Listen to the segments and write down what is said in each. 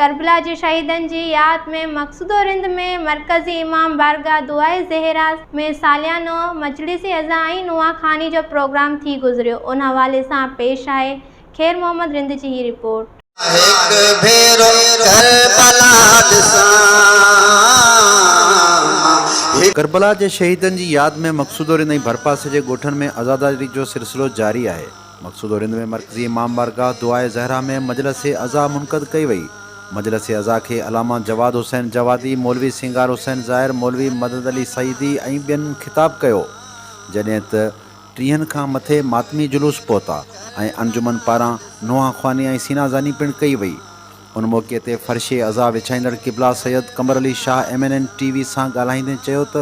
करबला जे शहीदन जी याद में मक़सूदो रिंद में मरकज़ी इमाम बारगाह दुआए ज़हरा में सालियानो मजलिसी अज़ा ऐं नुआखानी जो प्रोग्राम थी गुज़रियो। उन हवाले सां पेश आहे खैर मोहम्मद रिंद जी ही रिपोर्ट। करबला के शहीदन की याद में मक़सूदो रिंद भरपासे के गोठन में आज़ादारी जो सिलसिलो जारी है। मक़सूदो रिंद में मरकज़ी इमाम बारगाह दुआए ज़हरा में मजलिस अज़ा मुनक़द कई वई। मजलिस अज़ा के अलामा जवाद हुसैन जवादी, मौलवी सिंगार हुसैन ज़ाहिर, मौलवी मदद अली सईदी ऐं ॿियनि ख़िताब कयो, जॾहिं त 30 खां मथे मातमी जुलूस पहुता ऐं अंजुमन पारां नुआखानी ऐं सीनाज़ानी पिण कई वई। उन मौक़े ते फ़र्शे अज़ा विछाईंदड़ क़िबला सैयद कमर अली शाह MNN TV सां ॻाल्हाईंदे चयो त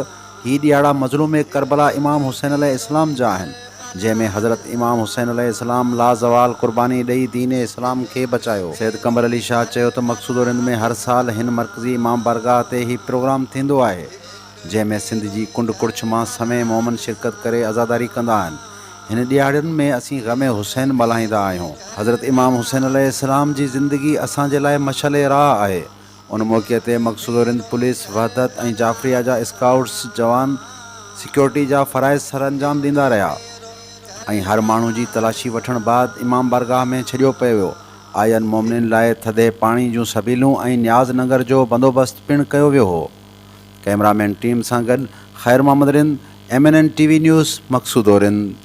ही ॾियारा मज़लूम करबला इमाम हुसैन अलैहिस्सलाम जा आहिनि, जंहिंमें हज़रत इमाम हुसैन अलैहिस्सलाम लाज़वाल क़ुर्बानी ॾेई दीन इस्लाम खे बचायो। सैयद कमर अली शाह चयो त मक़सूदो रिंद में हर साल हिन मरकज़ी इमाम बारगाह ते ही प्रोग्राम थींदो आहे, जंहिंमें सिंध जी कुंड कुड़छ मां समें मोमन शिरकत करे आज़ादारी कंदा आहिनि। हिन ॾियारनि में असीं ग़मे हुसैन मल्हाईंदा आहियूं। हज़रत इमाम हुसैन अलैहिस्सलाम जी ज़िंदगी असांजे लाइ मशअले राह आहे। उन मौक़े ते मक़सूदो रिंद पुलिस वहदत ऐं जाफ़रिया जा स्काउट्स जवान सिक्योरिटी जा फ़राइज़ सरअंजाम ॾींदा रहिया ऐं हर माण्हू जी तलाशी वठण बाद इमाम बारगाह में छॾियो पियो वियो। आयल मोमिननि लाइ थधे पाणी जूं सबीलूं ऐं न्याज़ नगर जो बंदोबस्त पिण कयो वियो हो। कैमरामैन टीम सां गॾु Khair Mohammad Rind, MNN TV news, Maqsoodo Rind.